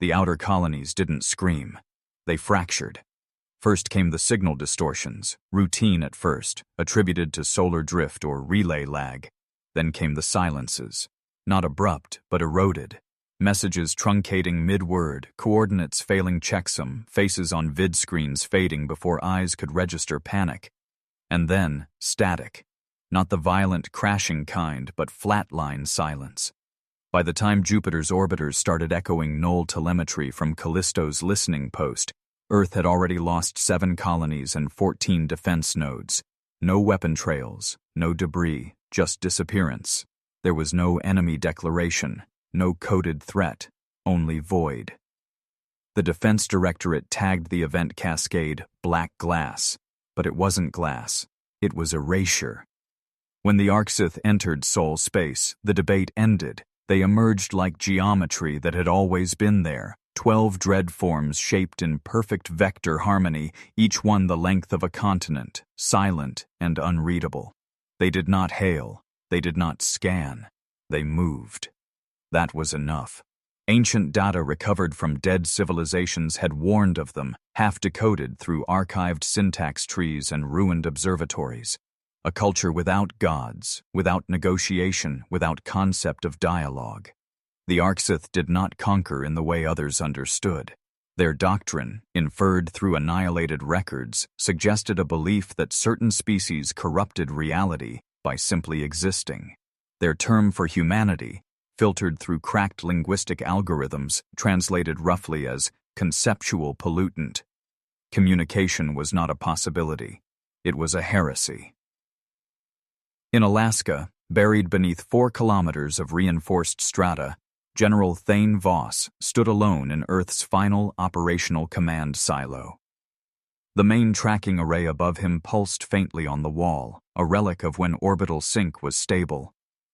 The outer colonies didn't scream. They fractured. First came the signal distortions, routine at first, attributed to solar drift or relay lag. Then came the silences, not abrupt, but eroded. Messages truncating mid-word, coordinates failing checksum, faces on vid screens fading before eyes could register panic. And then, static. Not the violent, crashing kind, but flatline silence. By the time Jupiter's orbiters started echoing null telemetry from Callisto's listening post, Earth had already lost 7 colonies and 14 defense nodes. No weapon trails, no debris, just disappearance. There was no enemy declaration, no coded threat, only void. The Defense Directorate tagged the event cascade black glass, but it wasn't glass. It was erasure. When the Arksith entered Sol space, the debate ended. They emerged like geometry that had always been there, 12 dread forms shaped in perfect vector harmony, each one the length of a continent, silent and unreadable. They did not hail, they did not scan, they moved. That was enough. Ancient data recovered from dead civilizations had warned of them, half-decoded through archived syntax trees and ruined observatories. A culture without gods, without negotiation, without concept of dialogue. The Arksith did not conquer in the way others understood. Their doctrine, inferred through annihilated records, suggested a belief that certain species corrupted reality by simply existing. Their term for humanity, filtered through cracked linguistic algorithms, translated roughly as conceptual pollutant. Communication was not a possibility. It was a heresy. In Alaska, buried beneath 4 kilometers of reinforced strata, General Thane Voss stood alone in Earth's final operational command silo. The main tracking array above him pulsed faintly on the wall, a relic of when orbital sync was stable.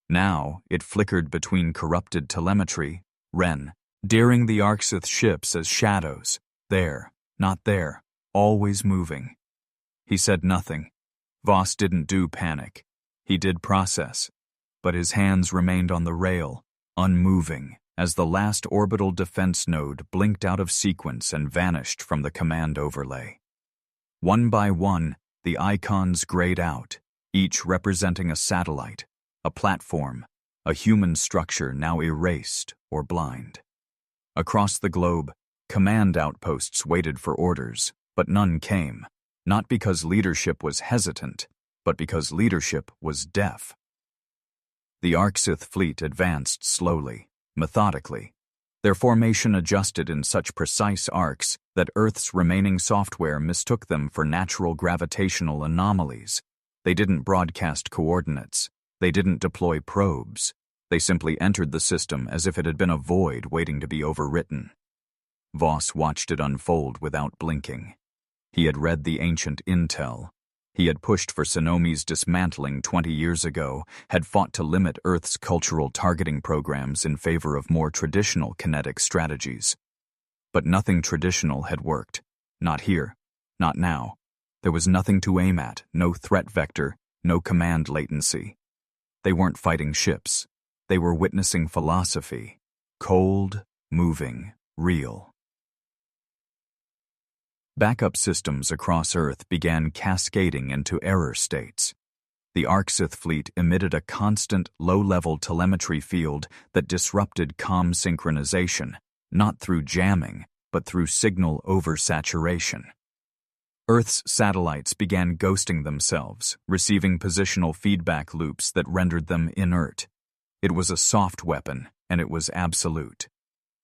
Now, it flickered between corrupted telemetry, Ren, daring the Arksith ships as shadows, there, not there, always moving. He said nothing. Voss didn't do panic. He did process, but his hands remained on the rail, unmoving, as the last orbital defense node blinked out of sequence and vanished from the command overlay. One by one, the icons grayed out, each representing a satellite, a platform, a human structure now erased or blind. Across the globe, command outposts waited for orders, but none came, not because leadership was hesitant, but because leadership was deaf. The Arksith fleet advanced slowly, methodically. Their formation adjusted in such precise arcs that Earth's remaining software mistook them for natural gravitational anomalies. They didn't broadcast coordinates. They didn't deploy probes. They simply entered the system as if it had been a void waiting to be overwritten. Voss watched it unfold without blinking. He had read the ancient intel. He had pushed for Sonomi's dismantling 20 years ago, had fought to limit Earth's cultural targeting programs in favor of more traditional kinetic strategies. But nothing traditional had worked. Not here. Not now. There was nothing to aim at, no threat vector, no command latency. They weren't fighting ships. They were witnessing philosophy. Cold, moving, real. Backup systems across Earth began cascading into error states. The Arksith fleet emitted a constant, low-level telemetry field that disrupted comm synchronization, not through jamming, but through signal oversaturation. Earth's satellites began ghosting themselves, receiving positional feedback loops that rendered them inert. It was a soft weapon, and it was absolute.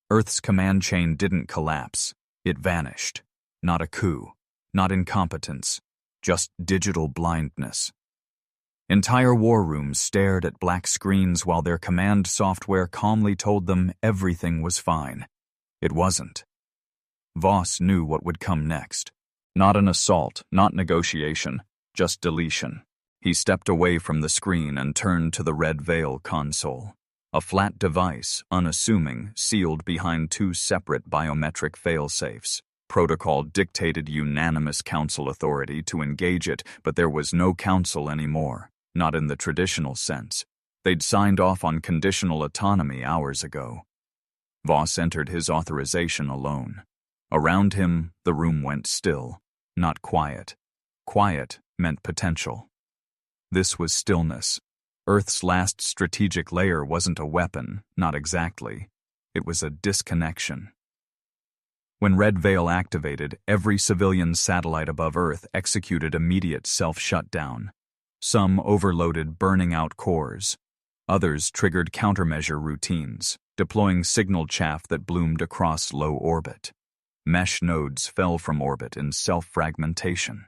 Earth's command chain didn't collapse. It vanished. Not a coup, not incompetence, just digital blindness. Entire war rooms stared at black screens while their command software calmly told them everything was fine. It wasn't. Voss knew what would come next. Not an assault, not negotiation, just deletion. He stepped away from the screen and turned to the red veil console. A flat device, unassuming, sealed behind 2 separate biometric failsafes. Protocol dictated unanimous council authority to engage it, but there was no council anymore, not in the traditional sense. They'd signed off on conditional autonomy hours ago. Voss entered his authorization alone. Around him, the room went still, not quiet. Quiet meant potential. This was stillness. Earth's last strategic layer wasn't a weapon, not exactly. It was a disconnection. When Red Veil activated, every civilian satellite above Earth executed immediate self-shutdown. Some overloaded burning out cores. Others triggered countermeasure routines, deploying signal chaff that bloomed across low orbit. Mesh nodes fell from orbit in self-fragmentation.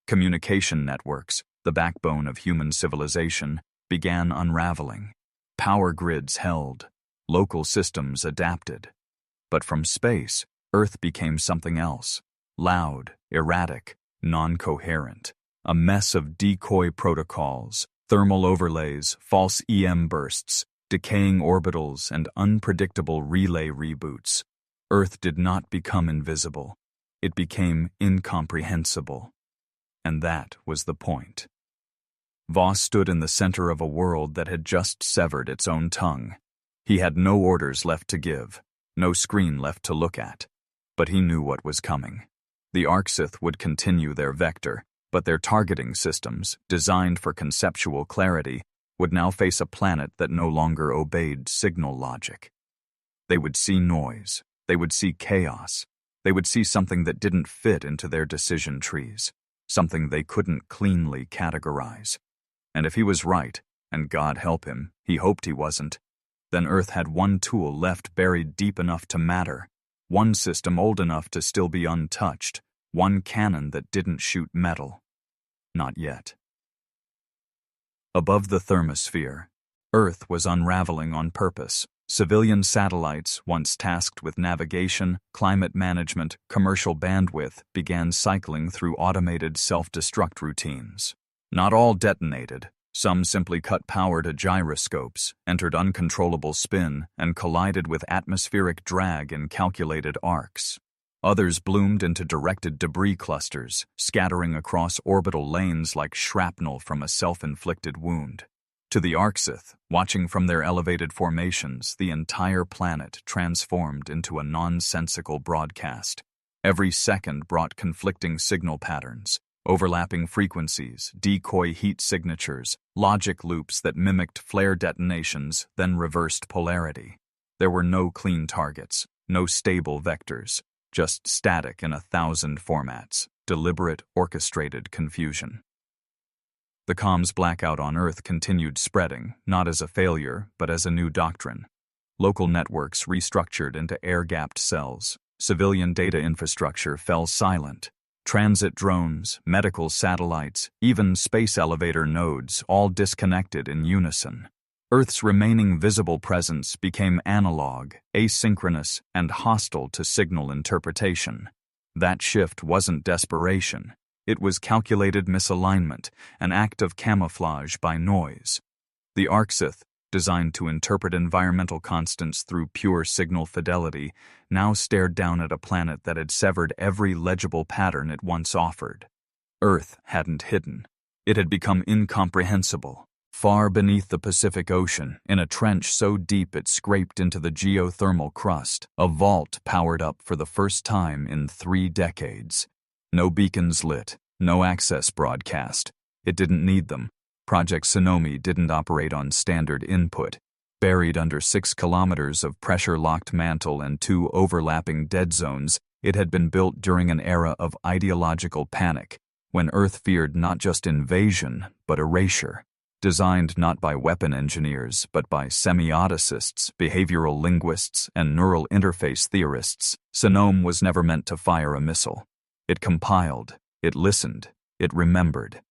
Communication networks, the backbone of human civilization, began unraveling. Power grids held. Local systems adapted. But from space, Earth became something else. Loud, erratic, non-coherent. A mess of decoy protocols, thermal overlays, false EM bursts, decaying orbitals, and unpredictable relay reboots. Earth did not become invisible. It became incomprehensible. And that was the point. Voss stood in the center of a world that had just severed its own tongue. He had no orders left to give, no screen left to look at. But he knew what was coming. The Arksith would continue their vector, but their targeting systems, designed for conceptual clarity, would now face a planet that no longer obeyed signal logic. They would see noise. They would see chaos. They would see something that didn't fit into their decision trees, something they couldn't cleanly categorize. And if he was right, and God help him, he hoped he wasn't, then Earth had one tool left buried deep enough to matter, one system old enough to still be untouched, one cannon that didn't shoot metal. Not yet. Above the thermosphere, Earth was unraveling on purpose. Civilian satellites, once tasked with navigation, climate management, commercial bandwidth, began cycling through automated self-destruct routines. Not all detonated. Some simply cut power to gyroscopes, entered uncontrollable spin, and collided with atmospheric drag in calculated arcs. Others bloomed into directed debris clusters, scattering across orbital lanes like shrapnel from a self-inflicted wound. To the Arksith, watching from their elevated formations, the entire planet transformed into a nonsensical broadcast. Every second brought conflicting signal patterns, overlapping frequencies, decoy heat signatures, logic loops that mimicked flare detonations, then reversed polarity. There were no clean targets, no stable vectors, just static in 1,000 formats, deliberate, orchestrated confusion. The comms blackout on Earth continued spreading, not as a failure, but as a new doctrine. Local networks restructured into air-gapped cells. Civilian data infrastructure fell silent. Transit drones, medical satellites, even space elevator nodes all disconnected in unison. Earth's remaining visible presence became analog, asynchronous, and hostile to signal interpretation. That shift wasn't desperation. It was calculated misalignment, an act of camouflage by noise. The Arksith, designed to interpret environmental constants through pure signal fidelity, now stared down at a planet that had severed every legible pattern it once offered. Earth hadn't hidden. It had become incomprehensible. Far beneath the Pacific Ocean, in a trench so deep it scraped into the geothermal crust, a vault powered up for the first time in 3 decades. No beacons lit, no access broadcast. It didn't need them. Project Tsunami didn't operate on standard input. Buried under 6 kilometers of pressure-locked mantle and 2 overlapping dead zones, it had been built during an era of ideological panic, when Earth feared not just invasion, but erasure. Designed not by weapon engineers, but by semioticists, behavioral linguists, and neural interface theorists, Tsunami was never meant to fire a missile. It compiled, it listened, it remembered.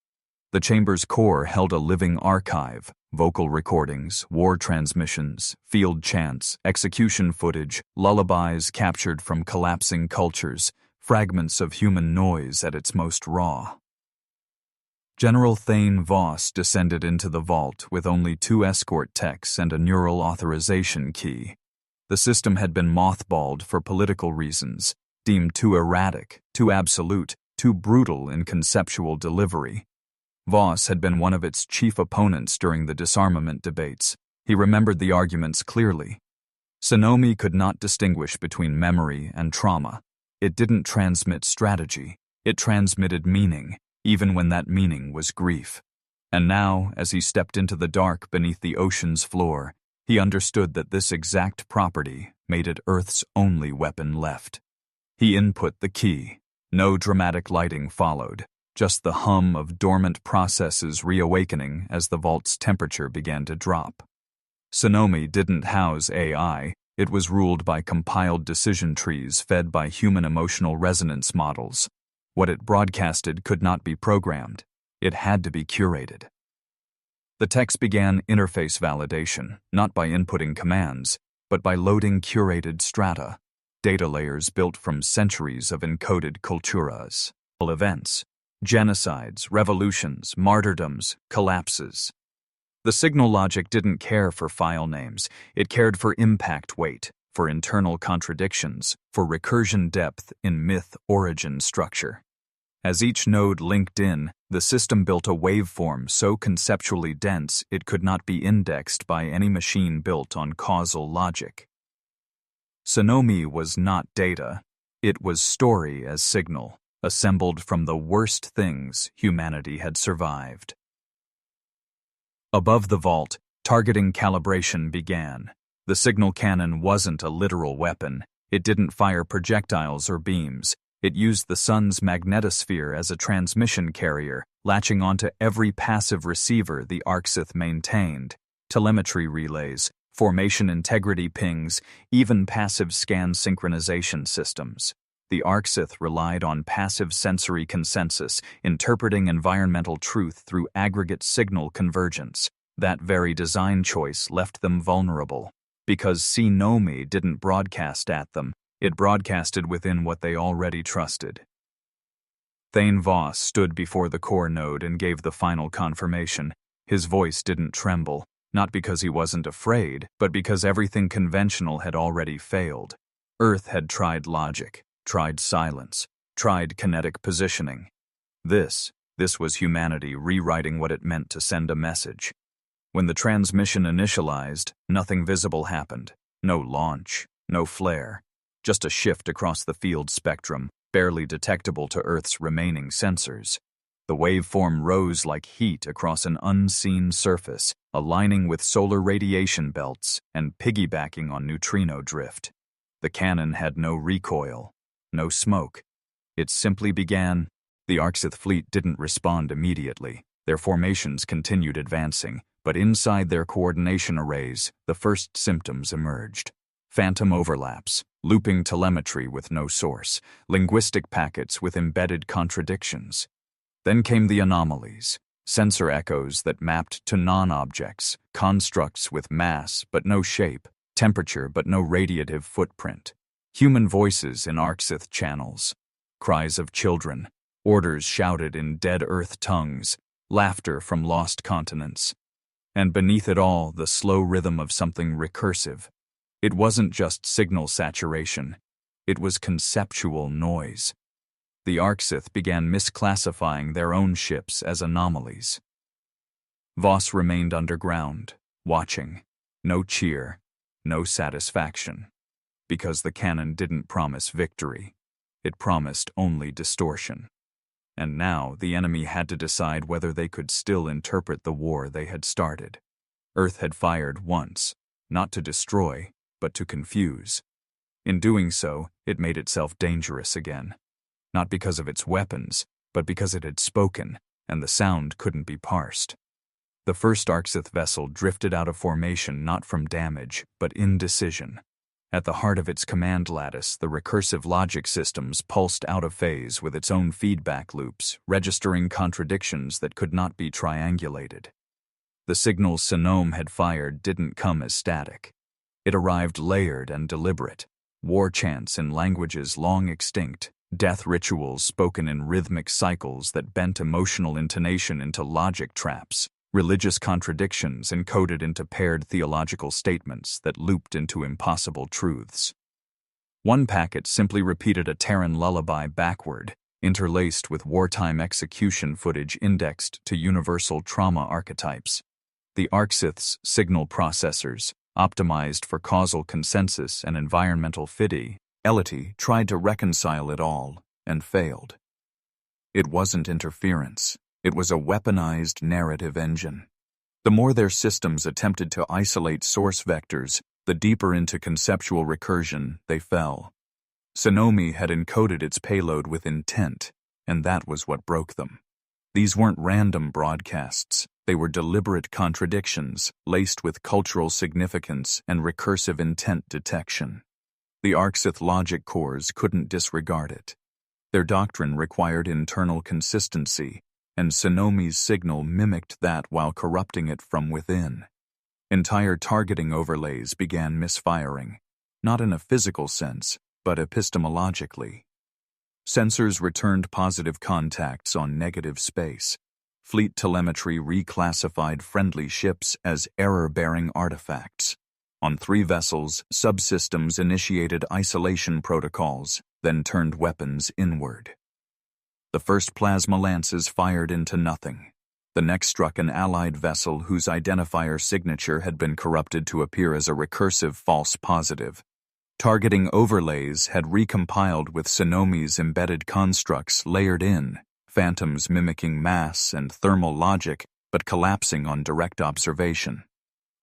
The chamber's core held a living archive, vocal recordings, war transmissions, field chants, execution footage, lullabies captured from collapsing cultures, fragments of human noise at its most raw. General Thane Voss descended into the vault with only 2 escort techs and a neural authorization key. The system had been mothballed for political reasons, deemed too erratic, too absolute, too brutal in conceptual delivery. Voss had been one of its chief opponents during the disarmament debates. He remembered the arguments clearly. Sonomi could not distinguish between memory and trauma. It didn't transmit strategy. It transmitted meaning, even when that meaning was grief. And now, as he stepped into the dark beneath the ocean's floor, he understood that this exact property made it Earth's only weapon left. He input the key. No dramatic lighting followed, just the hum of dormant processes reawakening as the vault's temperature began to drop. Sonomi didn't house AI. It was ruled by compiled decision trees fed by human emotional resonance models. What it broadcasted could not be programmed. It had to be curated. The text began interface validation, not by inputting commands, but by loading curated strata, data layers built from centuries of encoded culturas, events, genocides, revolutions, martyrdoms, collapses. The signal logic didn't care for file names. It cared for impact weight, for internal contradictions, for recursion depth in myth origin structure. As each node linked in, the system built a waveform so conceptually dense it could not be indexed by any machine built on causal logic. Sonomi was not data. It was story as signal, assembled from the worst things humanity had survived. Above the vault, targeting calibration began. The signal cannon wasn't a literal weapon. It didn't fire projectiles or beams. It used the sun's magnetosphere as a transmission carrier, latching onto every passive receiver the Arxith maintained. Telemetry relays, formation integrity pings, even passive scan synchronization systems. The Arxith relied on passive sensory consensus, interpreting environmental truth through aggregate signal convergence. That very design choice left them vulnerable. Because Sonomi didn't broadcast at them, it broadcasted within what they already trusted. Thane Voss stood before the core node and gave the final confirmation. His voice didn't tremble, not because he wasn't afraid, but because everything conventional had already failed. Earth had tried logic, tried silence, tried kinetic positioning. This was humanity rewriting what it meant to send a message. When the transmission initialized, nothing visible happened. No launch, no flare. Just a shift across the field spectrum, barely detectable to Earth's remaining sensors. The waveform rose like heat across an unseen surface, aligning with solar radiation belts and piggybacking on neutrino drift. The cannon had no recoil, no smoke. It simply began. The Arxith fleet didn't respond immediately. Their formations continued advancing, but inside their coordination arrays, the first symptoms emerged. Phantom overlaps, looping telemetry with no source, linguistic packets with embedded contradictions. Then came the anomalies, sensor echoes that mapped to non-objects, constructs with mass but no shape, temperature but no radiative footprint, human voices in Arxith channels, cries of children, orders shouted in dead Earth tongues, laughter from lost continents. And beneath it all, the slow rhythm of something recursive. It wasn't just signal saturation. It was conceptual noise. The Arxith began misclassifying their own ships as anomalies. Voss remained underground, watching. No cheer, no satisfaction. Because the cannon didn't promise victory. It promised only distortion. And now the enemy had to decide whether they could still interpret the war they had started. Earth had fired once, not to destroy, but to confuse. In doing so, it made itself dangerous again. Not because of its weapons, but because it had spoken, and the sound couldn't be parsed. The first Arxith vessel drifted out of formation not from damage, but indecision. At the heart of its command lattice, the recursive logic systems pulsed out of phase with its own feedback loops, registering contradictions that could not be triangulated. The signals Sonomi had fired didn't come as static. It arrived layered and deliberate. War chants in languages long extinct, death rituals spoken in rhythmic cycles that bent emotional intonation into logic traps, religious contradictions encoded into paired theological statements that looped into impossible truths. One packet simply repeated a Terran lullaby backward, interlaced with wartime execution footage indexed to universal trauma archetypes. The Arxith's signal processors, optimized for causal consensus and environmental fidelity, tried to reconcile it all and failed. It wasn't interference. It was a weaponized narrative engine. The more their systems attempted to isolate source vectors, the deeper into conceptual recursion they fell. Sonomi had encoded its payload with intent, and that was what broke them. These weren't random broadcasts. They were deliberate contradictions, laced with cultural significance and recursive intent detection. The Arxith logic cores couldn't disregard it. Their doctrine required internal consistency, and Sonomi's signal mimicked that while corrupting it from within. Entire targeting overlays began misfiring, not in a physical sense, but epistemologically. Sensors returned positive contacts on negative space. Fleet telemetry reclassified friendly ships as error-bearing artifacts. On 3 vessels, subsystems initiated isolation protocols, then turned weapons inward. The first plasma lances fired into nothing. The next struck an allied vessel whose identifier signature had been corrupted to appear as a recursive false positive. Targeting overlays had recompiled with Sonomi's embedded constructs layered in, phantoms mimicking mass and thermal logic, but collapsing on direct observation.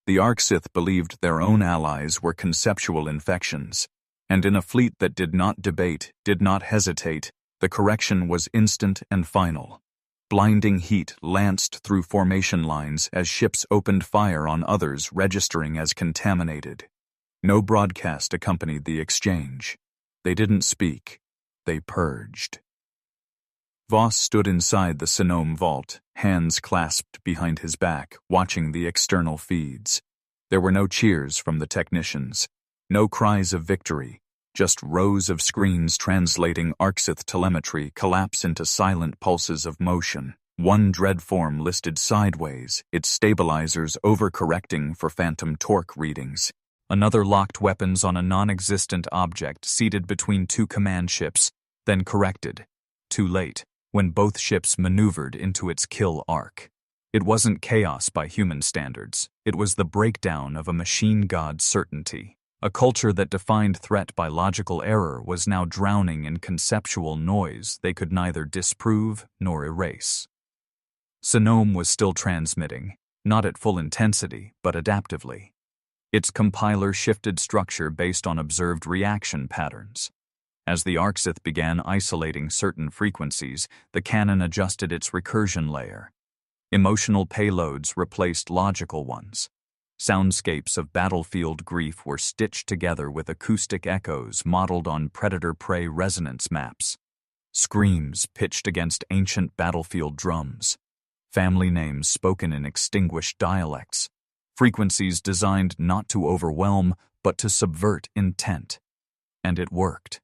The Arxith believed their own allies were conceptual infections, and in a fleet that did not debate, did not hesitate, the correction was instant and final. Blinding heat lanced through formation lines as ships opened fire on others registering as contaminated. No broadcast accompanied the exchange. They didn't speak. They purged. Voss stood inside the Sonome vault, hands clasped behind his back, watching the external feeds. There were no cheers from the technicians, no cries of victory, just rows of screens translating Arxith telemetry collapse into silent pulses of motion. One dread form listed sideways, its stabilizers overcorrecting for phantom torque readings. Another locked weapons on a non-existent object seated between 2 command ships, then corrected. Too late, when both ships maneuvered into its kill arc. It wasn't chaos by human standards. It was the breakdown of a machine god certainty. A culture that defined threat by logical error was now drowning in conceptual noise they could neither disprove nor erase. Sonome was still transmitting, not at full intensity, but adaptively. Its compiler shifted structure based on observed reaction patterns. As the Arxith began isolating certain frequencies, the cannon adjusted its recursion layer. Emotional payloads replaced logical ones. Soundscapes of battlefield grief were stitched together with acoustic echoes modeled on predator-prey resonance maps. Screams pitched against ancient battlefield drums. Family names spoken in extinguished dialects. Frequencies designed not to overwhelm, but to subvert intent. And it worked.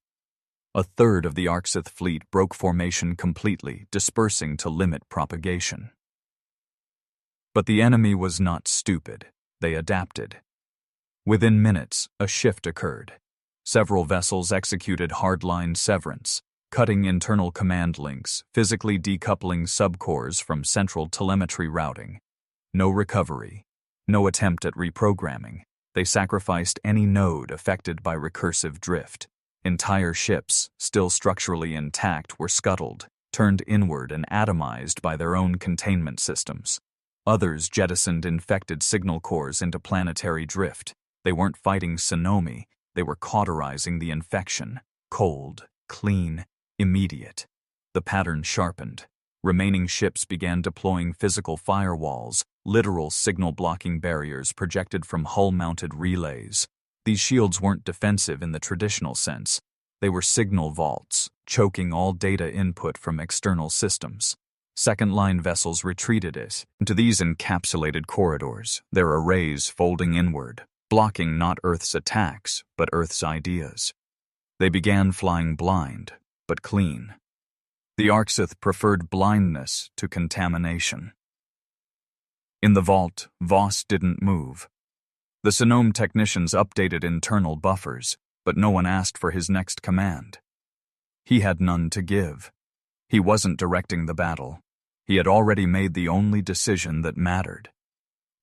A third of the Arxith fleet broke formation completely, dispersing to limit propagation. But the enemy was not stupid. They adapted. Within minutes, a shift occurred. Several vessels executed hardline severance, cutting internal command links, physically decoupling subcores from central telemetry routing. No recovery. No attempt at reprogramming. They sacrificed any node affected by recursive drift. Entire ships, still structurally intact, were scuttled, turned inward and atomized by their own containment systems. Others jettisoned infected signal cores into planetary drift. They weren't fighting Sonomi, they were cauterizing the infection. Cold, clean, immediate. The pattern sharpened. Remaining ships began deploying physical firewalls, literal signal-blocking barriers projected from hull-mounted relays. These shields weren't defensive in the traditional sense. They were signal vaults, choking all data input from external systems. Second-line vessels retreated into these encapsulated corridors, their arrays folding inward, blocking not Earth's attacks, but Earth's ideas. They began flying blind, but clean. The Arxith preferred blindness to contamination. In the vault, Voss didn't move. The Sonome technicians updated internal buffers, but no one asked for his next command. He had none to give. He wasn't directing the battle. He had already made the only decision that mattered.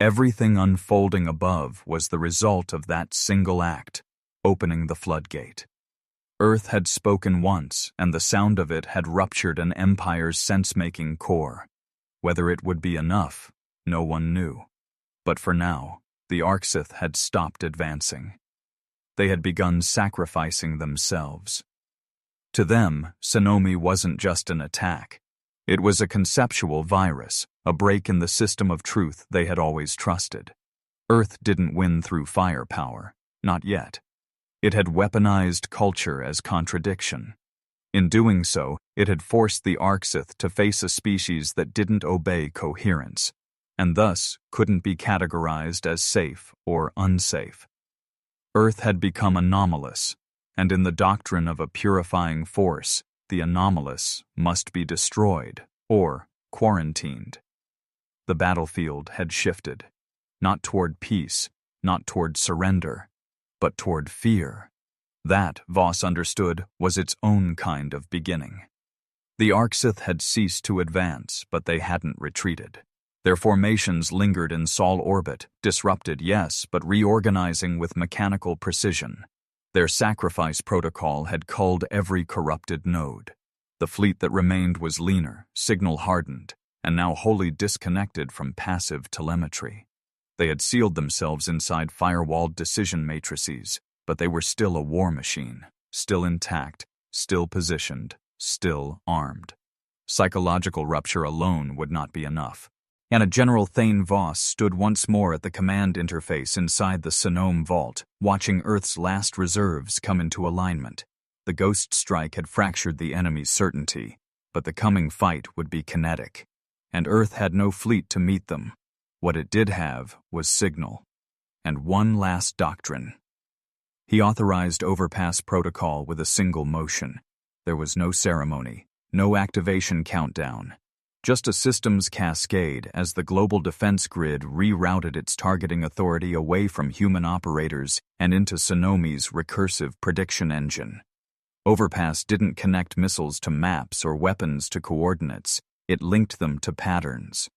Everything unfolding above was the result of that single act, opening the floodgate. Earth had spoken once, and the sound of it had ruptured an empire's sense-making core. Whether it would be enough, no one knew. But for now, the Arksith had stopped advancing. They had begun sacrificing themselves. To them, Sonomi wasn't just an attack. It was a conceptual virus, a break in the system of truth they had always trusted. Earth didn't win through firepower, not yet. It had weaponized culture as contradiction. In doing so, it had forced the Arksith to face a species that didn't obey coherence, and thus couldn't be categorized as safe or unsafe. Earth had become anomalous, and in the doctrine of a purifying force, the anomalous must be destroyed or quarantined. The battlefield had shifted, not toward peace, not toward surrender, but toward fear. That, Voss understood, was its own kind of beginning. The Arksith had ceased to advance, but they hadn't retreated. Their formations lingered in Sol orbit, disrupted, yes, but reorganizing with mechanical precision. Their sacrifice protocol had culled every corrupted node. The fleet that remained was leaner, signal-hardened, and now wholly disconnected from passive telemetry. They had sealed themselves inside firewalled decision matrices, but they were still a war machine, still intact, still positioned, still armed. Psychological rupture alone would not be enough. And General Thane Voss stood once more at the command interface inside the Sonome vault, watching Earth's last reserves come into alignment. The Ghost Strike had fractured the enemy's certainty, but the coming fight would be kinetic, and Earth had no fleet to meet them. What it did have was signal, and one last doctrine. He authorized overpass protocol with a single motion. There was no ceremony, no activation countdown. Just a systems cascade as the global defense grid rerouted its targeting authority away from human operators and into Sonomi's recursive prediction engine. Overpass didn't connect missiles to maps or weapons to coordinates, it linked them to patterns.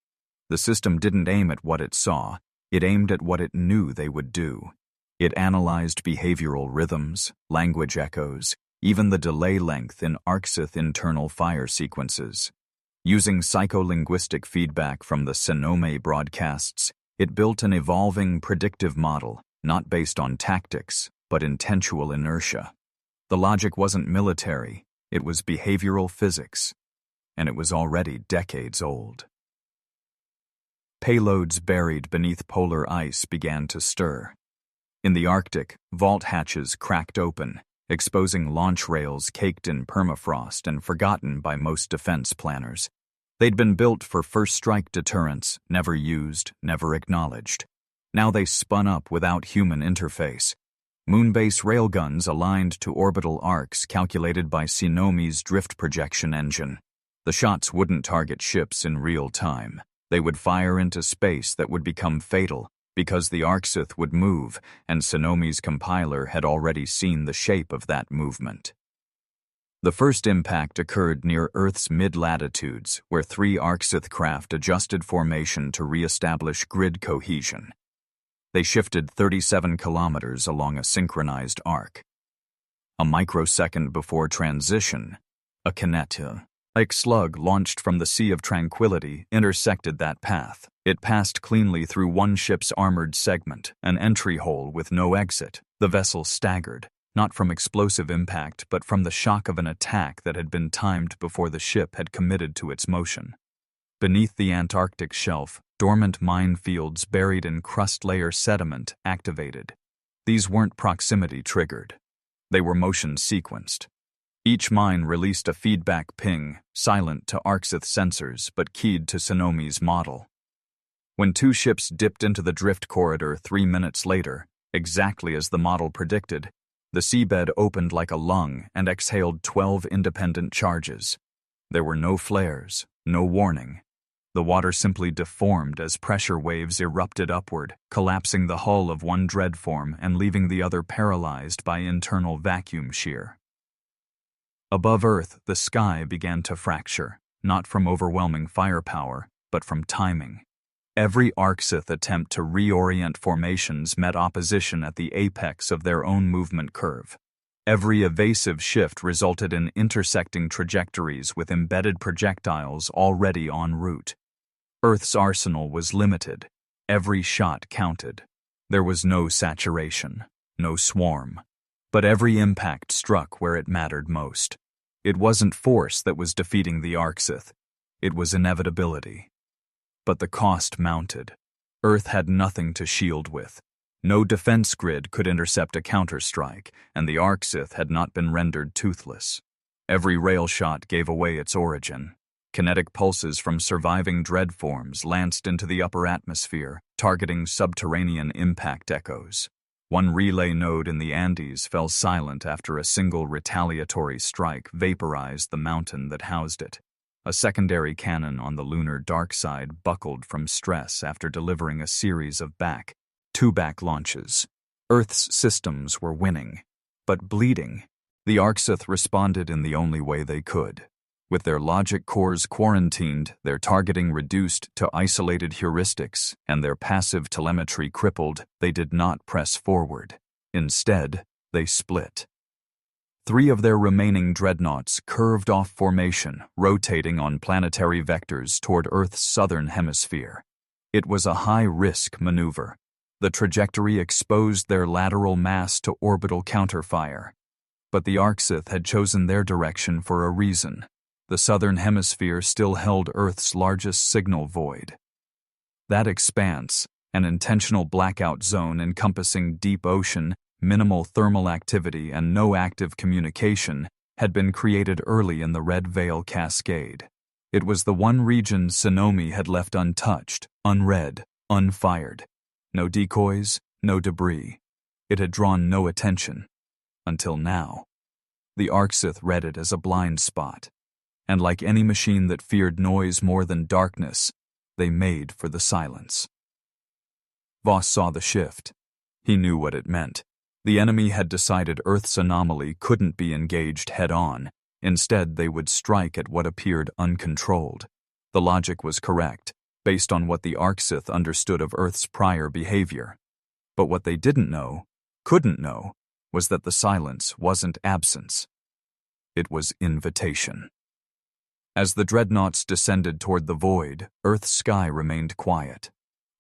The system didn't aim at what it saw, it aimed at what it knew they would do. It analyzed behavioral rhythms, language echoes, even the delay length in Arksith internal fire sequences. Using psycholinguistic feedback from the Sonome broadcasts, it built an evolving predictive model, not based on tactics, but intentional inertia. The logic wasn't military, it was behavioral physics, and it was already decades old. Payloads buried beneath polar ice began to stir. In the Arctic, vault hatches cracked open, exposing launch rails caked in permafrost and forgotten by most defense planners. They'd been built for first strike deterrence, never used, never acknowledged. Now they spun up without human interface. Moonbase railguns aligned to orbital arcs calculated by Sonomi's drift projection engine. The shots wouldn't target ships in real time. They would fire into space that would become fatal, because the Arksith would move, and Sonomi's compiler had already seen the shape of that movement. The first impact occurred near Earth's mid-latitudes, where 3 Arksith craft adjusted formation to re-establish grid cohesion. They shifted 37 kilometers along a synchronized arc. A microsecond before transition, a kinetic slug launched from the Sea of Tranquility intersected that path. It passed cleanly through one ship's armored segment, an entry hole with no exit. The vessel staggered, not from explosive impact, but from the shock of an attack that had been timed before the ship had committed to its motion. Beneath the Antarctic shelf, dormant minefields buried in crust layer sediment activated. These weren't proximity triggered. They were motion sequenced. Each mine released a feedback ping, silent to Arksith sensors but keyed to Sonomi's model. When 2 ships dipped into the drift corridor 3 minutes later, exactly as the model predicted, the seabed opened like a lung and exhaled 12 independent charges. There were no flares, no warning. The water simply deformed as pressure waves erupted upward, collapsing the hull of one dreadform and leaving the other paralyzed by internal vacuum shear. Above Earth, the sky began to fracture, not from overwhelming firepower, but from timing. Every Arksith attempt to reorient formations met opposition at the apex of their own movement curve. Every evasive shift resulted in intersecting trajectories with embedded projectiles already en route. Earth's arsenal was limited. Every shot counted. There was no saturation, no swarm. But every impact struck where it mattered most. It wasn't force that was defeating the Arksith. It was inevitability. But the cost mounted. Earth had nothing to shield with. No defense grid could intercept a counterstrike, and the Arksith had not been rendered toothless. Every rail shot gave away its origin. Kinetic pulses from surviving dread forms lanced into the upper atmosphere, targeting subterranean impact echoes. One relay node in the Andes fell silent after a single retaliatory strike vaporized the mountain that housed it. A secondary cannon on the lunar dark side buckled from stress after delivering a series of two back launches. Earth's systems were winning, but bleeding. The Arksith responded in the only way they could. With their logic cores quarantined, their targeting reduced to isolated heuristics, and their passive telemetry crippled, they did not press forward. Instead, they split. 3 of their remaining dreadnoughts curved off formation, rotating on planetary vectors toward Earth's southern hemisphere. It was a high-risk maneuver. The trajectory exposed their lateral mass to orbital counterfire. But the Arksith had chosen their direction for a reason. The southern hemisphere still held Earth's largest signal void. That expanse, an intentional blackout zone encompassing deep ocean, minimal thermal activity, and no active communication, had been created early in the Red Veil Cascade. It was the one region Sonomi had left untouched, unread, unfired. No decoys, no debris. It had drawn no attention. Until now. The Arksith read it as a blind spot. And like any machine that feared noise more than darkness, they made for the silence. Voss saw the shift. He knew what it meant. The enemy had decided Earth's anomaly couldn't be engaged head-on. Instead, they would strike at what appeared uncontrolled. The logic was correct, based on what the Arksith understood of Earth's prior behavior. But what they couldn't know, was that the silence wasn't absence. It was invitation. As the dreadnoughts descended toward the void, Earth's sky remained quiet.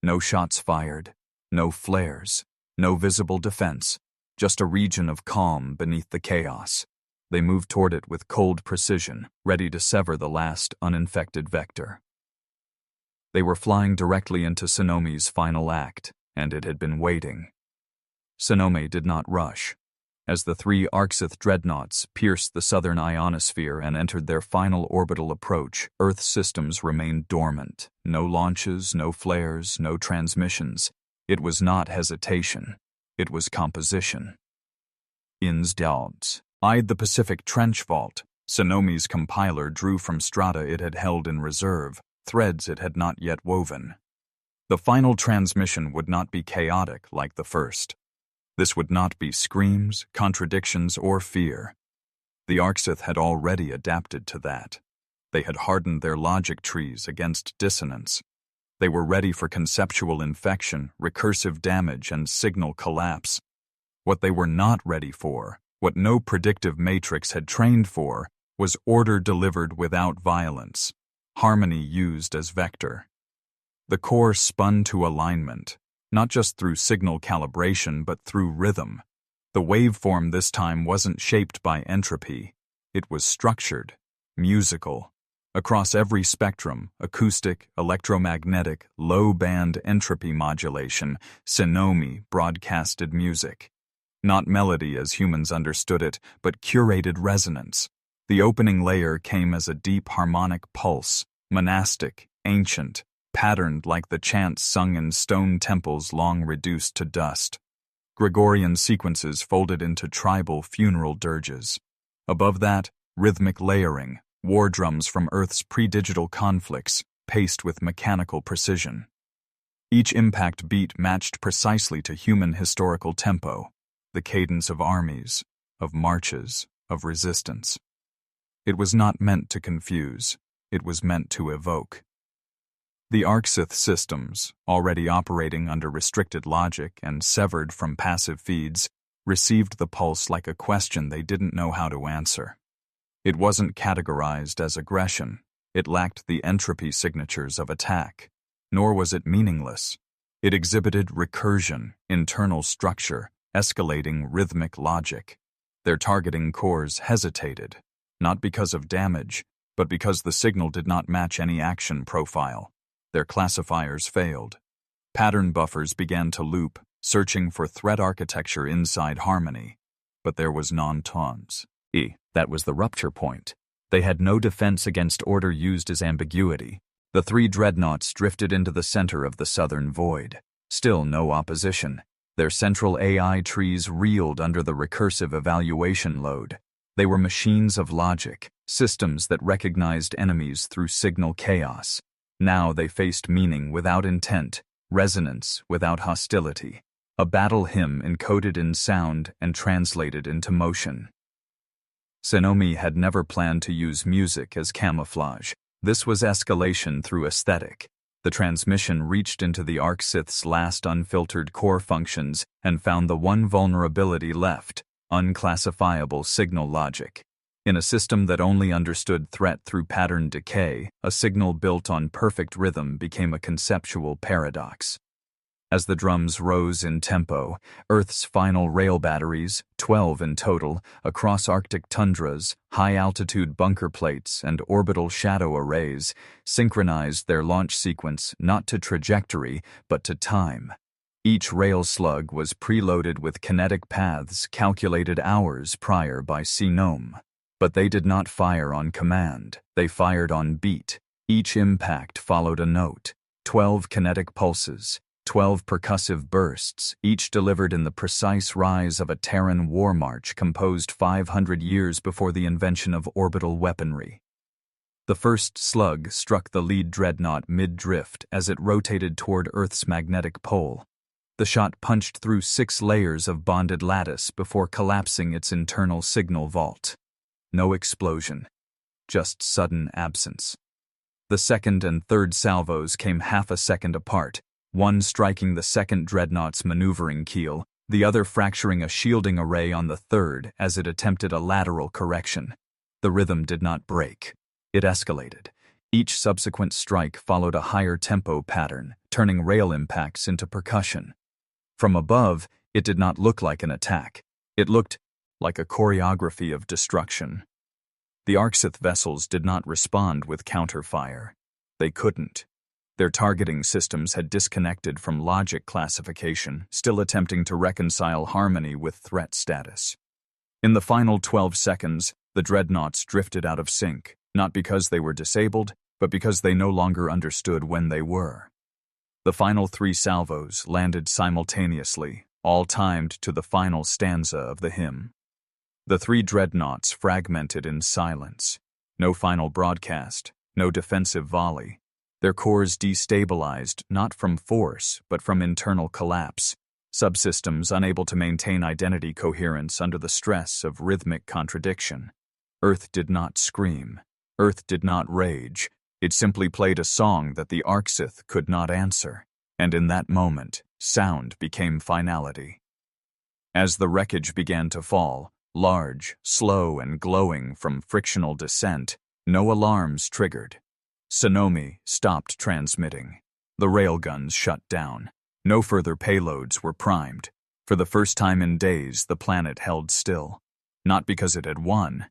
No shots fired, no flares, no visible defense, just a region of calm beneath the chaos. They moved toward it with cold precision, ready to sever the last uninfected vector. They were flying directly into Sonomi's final act, and it had been waiting. Sonomi did not rush. As the 3 Arksith dreadnoughts pierced the southern ionosphere and entered their final orbital approach, Earth's systems remained dormant. No launches, no flares, no transmissions. It was not hesitation. It was composition. Innsdalds eyed the Pacific Trench Vault. Sonomi's compiler drew from strata it had held in reserve, threads it had not yet woven. The final transmission would not be chaotic like the first. This would not be screams, contradictions, or fear. The Arksith had already adapted to that. They had hardened their logic trees against dissonance. They were ready for conceptual infection, recursive damage, and signal collapse. What they were not ready for, what no predictive matrix had trained for, was order delivered without violence, harmony used as vector. The core spun to alignment, not just through signal calibration but through rhythm. The waveform this time wasn't shaped by entropy. It was structured, musical. Across every spectrum, acoustic, electromagnetic, low-band entropy modulation, Sonomi broadcasted music. Not melody as humans understood it, but curated resonance. The opening layer came as a deep harmonic pulse, monastic, ancient, patterned like the chants sung in stone temples long reduced to dust. Gregorian sequences folded into tribal funeral dirges. Above that, rhythmic layering, war drums from Earth's pre-digital conflicts, paced with mechanical precision. Each impact beat matched precisely to human historical tempo, the cadence of armies, of marches, of resistance. It was not meant to confuse, it was meant to evoke. The Arcsith systems, already operating under restricted logic and severed from passive feeds, received the pulse like a question they didn't know how to answer. It wasn't categorized as aggression. It lacked the entropy signatures of attack. Nor was it meaningless. It exhibited recursion, internal structure, escalating rhythmic logic. Their targeting cores hesitated, not because of damage, but because the signal did not match any action profile. Their classifiers failed. Pattern buffers began to loop, searching for threat architecture inside harmony. But there was non-tons. That was the rupture point. They had no defense against order used as ambiguity. The three dreadnoughts drifted into the center of the southern void. Still no opposition. Their central AI trees reeled under the recursive evaluation load. They were machines of logic, systems that recognized enemies through signal chaos. Now they faced meaning without intent, resonance without hostility. A battle hymn encoded in sound and translated into motion. Sonomi had never planned to use music as camouflage. This was escalation through aesthetic. The transmission reached into the Arcsith's last unfiltered core functions and found the one vulnerability left: unclassifiable signal logic. In a system that only understood threat through pattern decay, a signal built on perfect rhythm became a conceptual paradox. As the drums rose in tempo, Earth's final rail batteries, 12 in total, across Arctic tundras, high-altitude bunker plates, and orbital shadow arrays, synchronized their launch sequence not to trajectory, but to time. Each rail slug was preloaded with kinetic paths calculated hours prior by Sinome. But they did not fire on command. They fired on beat. Each impact followed a note. 12 kinetic pulses. 12 percussive bursts, each delivered in the precise rise of a Terran war march composed 500 years before the invention of orbital weaponry. The first slug struck the lead dreadnought mid-drift as it rotated toward Earth's magnetic pole. The shot punched through 6 layers of bonded lattice before collapsing its internal signal vault. No explosion, just sudden absence. The second and third salvos came half a second apart, one striking the second dreadnought's maneuvering keel, the other fracturing a shielding array on the third as it attempted a lateral correction. The rhythm did not break. It escalated. Each subsequent strike followed a higher tempo pattern, turning rail impacts into percussion. From above, it did not look like an attack. It looked like a choreography of destruction. The Arcsith vessels did not respond with counterfire. They couldn't. Their targeting systems had disconnected from logic classification, still attempting to reconcile harmony with threat status. In the final 12 seconds, the dreadnoughts drifted out of sync, not because they were disabled, but because they no longer understood when they were. The final 3 salvos landed simultaneously, all timed to the final stanza of the hymn. The 3 dreadnoughts fragmented in silence. No final broadcast, no defensive volley. Their cores destabilized not from force, but from internal collapse. Subsystems unable to maintain identity coherence under the stress of rhythmic contradiction. Earth did not scream. Earth did not rage. It simply played a song that the Arcsith could not answer. And in that moment, sound became finality. As the wreckage began to fall, large, slow, and glowing from frictional descent, no alarms triggered. Sonomi stopped transmitting. The railguns shut down. No further payloads were primed. For the first time in days, the planet held still. Not because it had won,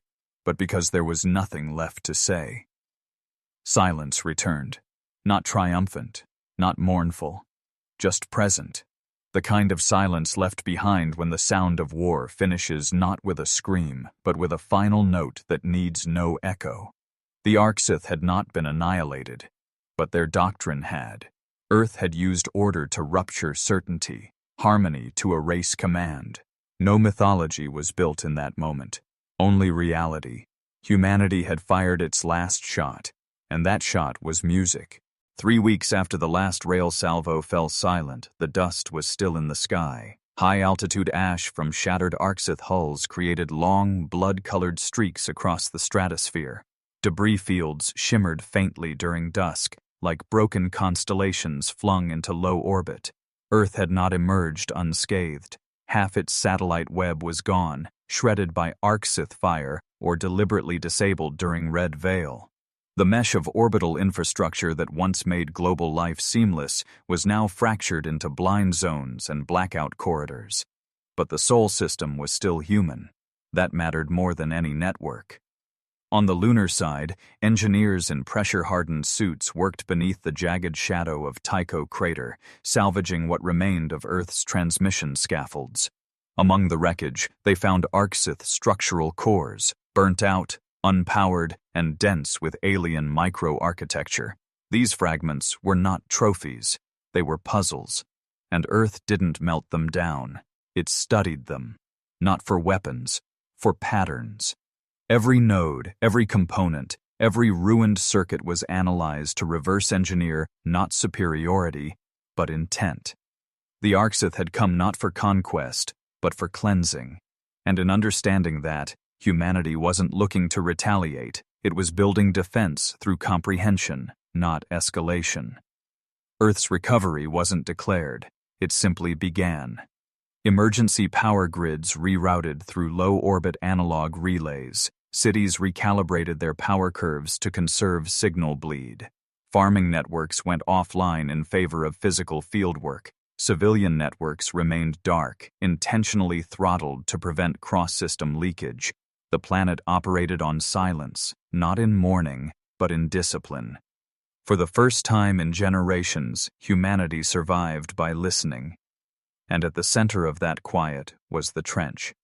but because there was nothing left to say. Silence returned. Not triumphant, not mournful, just present. The kind of silence left behind when the sound of war finishes not with a scream, but with a final note that needs no echo. The Arcsith had not been annihilated, but their doctrine had. Earth had used order to rupture certainty, harmony to erase command. No mythology was built in that moment, only reality. Humanity had fired its last shot, and that shot was music. 3 weeks after the last rail salvo fell silent, the dust was still in the sky. High-altitude ash from shattered Arcsith hulls created long, blood-colored streaks across the stratosphere. Debris fields shimmered faintly during dusk, like broken constellations flung into low orbit. Earth had not emerged unscathed. Half its satellite web was gone, shredded by Arcsith fire or deliberately disabled during Red Veil. The mesh of orbital infrastructure that once made global life seamless was now fractured into blind zones and blackout corridors. But the Sol system was still human. That mattered more than any network. On the lunar side, engineers in pressure-hardened suits worked beneath the jagged shadow of Tycho crater, salvaging what remained of Earth's transmission scaffolds. Among the wreckage, they found Arcsith structural cores, burnt out, unpowered, and dense with alien microarchitecture. These fragments were not trophies, they were puzzles, and Earth didn't melt them down. It studied them, not for weapons, for patterns. Every node, every component, every ruined circuit was analyzed to reverse engineer not superiority, but intent. The Arcsith had come not for conquest, but for cleansing. And in understanding that, humanity wasn't looking to retaliate. It was building defense through comprehension, not escalation. Earth's recovery wasn't declared. It simply began. Emergency power grids rerouted through low-orbit analog relays. Cities recalibrated their power curves to conserve signal bleed. Farming networks went offline in favor of physical fieldwork. Civilian networks remained dark, intentionally throttled to prevent cross-system leakage. The planet operated on silence, not in mourning, but in discipline. For the first time in generations, humanity survived by listening. And at the center of that quiet was the trench.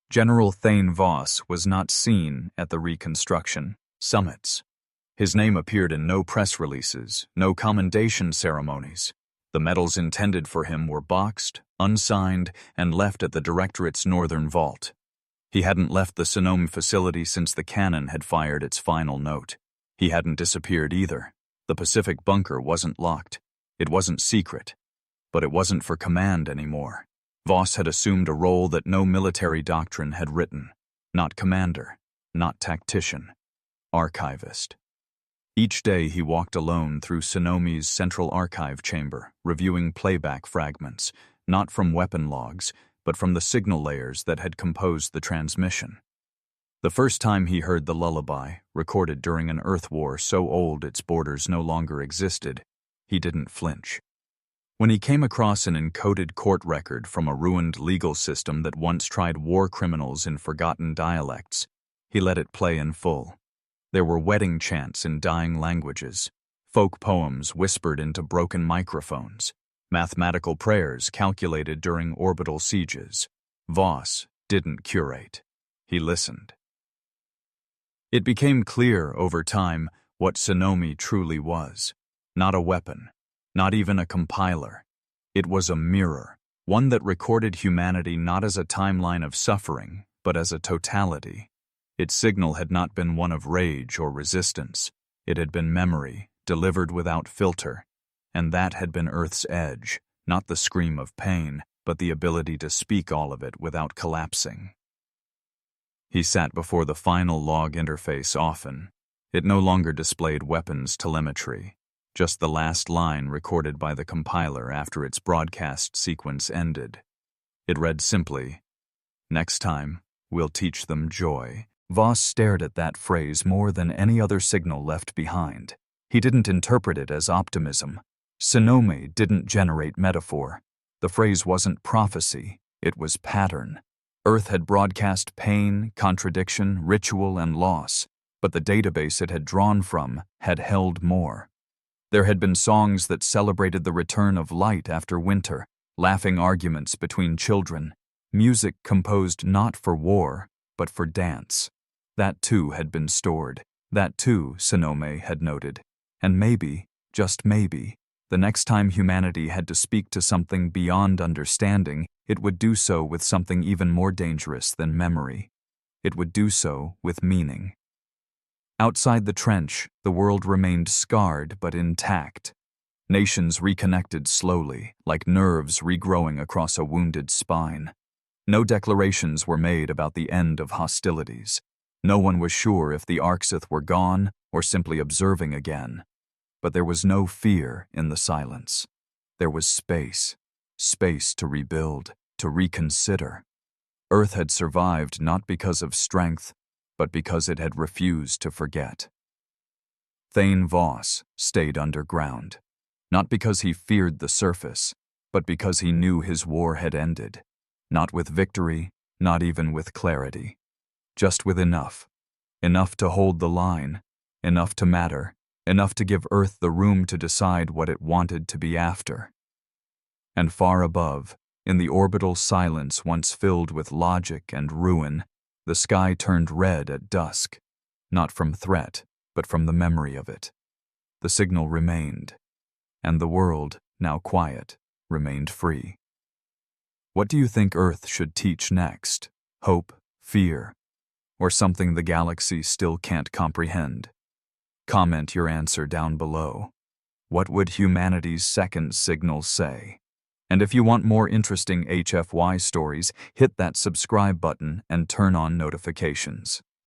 General Thane Voss was not seen at the reconstruction summits. His name appeared in no press releases, no commendation ceremonies. The medals intended for him were boxed, unsigned, and left at the Directorate's northern vault. He hadn't left the Sonome facility since the cannon had fired its final note. He hadn't disappeared either. The Pacific bunker wasn't locked. It wasn't secret. But it wasn't for command anymore. Voss had assumed a role that no military doctrine had written. Not commander, not tactician, archivist. Each day he walked alone through Sonome's central archive chamber, reviewing playback fragments, not from weapon logs, but from the signal layers that had composed the transmission. The first time he heard the lullaby, recorded during an Earth war so old its borders no longer existed, he didn't flinch. When he came across an encoded court record from a ruined legal system that once tried war criminals in forgotten dialects, he let it play in full. There were wedding chants in dying languages, folk poems whispered into broken microphones, mathematical prayers calculated during orbital sieges. Voss didn't curate. He listened. It became clear over time what Sonome truly was. Not a weapon. Not even a compiler. It was a mirror, one that recorded humanity not as a timeline of suffering, but as a totality. Its signal had not been one of rage or resistance. It had been memory, delivered without filter. And that had been Earth's edge, not the scream of pain, but the ability to speak all of it without collapsing. He sat before the final log interface often. It no longer displayed weapons telemetry. Just the last line recorded by the compiler after its broadcast sequence ended. It read simply, "Next time, we'll teach them joy." Voss stared at that phrase more than any other signal left behind. He didn't interpret it as optimism. Sonome didn't generate metaphor. The phrase wasn't prophecy, it was pattern. Earth had broadcast pain, contradiction, ritual, and loss, but the database it had drawn from had held more. There had been songs that celebrated the return of light after winter, laughing arguments between children, music composed not for war, but for dance. That too had been stored. That too, Sonome had noted. And maybe, just maybe, the next time humanity had to speak to something beyond understanding, it would do so with something even more dangerous than memory. It would do so with meaning. Outside the trench, the world remained scarred but intact. Nations reconnected slowly, like nerves regrowing across a wounded spine. No declarations were made about the end of hostilities. No one was sure if the Arcsith were gone or simply observing again. But there was no fear in the silence. There was space. Space to rebuild, to reconsider. Earth had survived not because of strength, but because it had refused to forget. Thane Voss stayed underground, not because he feared the surface, but because he knew his war had ended, not with victory, not even with clarity, just with enough. Enough to hold the line, enough to matter, enough to give Earth the room to decide what it wanted to be after. And far above, in the orbital silence once filled with logic and ruin, the sky turned red at dusk, not from threat, but from the memory of it. The signal remained, and the world, now quiet, remained free. What do you think Earth should teach next? Hope, fear, or something the galaxy still can't comprehend? Comment your answer down below. What would humanity's second signal say? And if you want more interesting HFY stories, hit that subscribe button and turn on notifications.